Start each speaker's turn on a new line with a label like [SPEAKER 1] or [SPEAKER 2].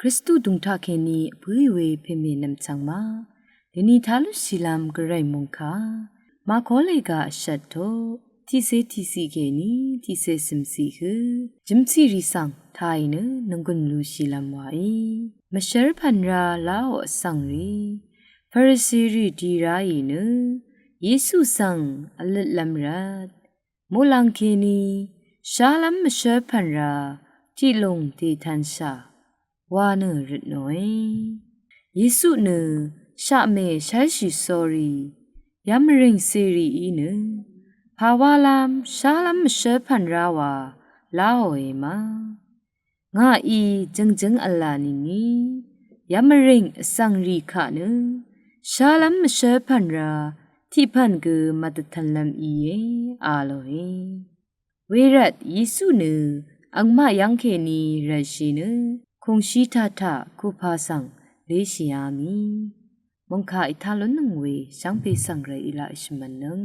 [SPEAKER 1] คริสตุดุงทาเคนีพุยเวเพเมนัมชังมาเดนีทาลุศิลามกระไรมงคามาขอเลกาชัดโตที่เซที่สีเกนีที่เซซิมสีคือจิมซีริสังไทยเนนงกุนลูศิลามวาอีมเชรพันราลาโอสังรีฟาริสีรีดีราอีเนเยซูสังอลลัมรัดโมลังเคนีชาลัมมเชรพันราที่ลงที่ทันชาวาเนรดน้อยเยซูเนชะเมใช้ชิสอรียามริงซีรีอีเนภาวาลามชาลัมมเชพันราวาลาโอเอมางาอีจึงอัลลานีนียามริงสังรีคะเนชาลัมมเชพันราที่พันกือมัตทันลัมอีเยอาโลเฮเวรัตเยซูเนอังมายังเคนีรัชีเนคงชีทาทาคูพาสังเลชียามีมงคาอิทาลนงเวสังเปสังไรอิลาอิชมันนึง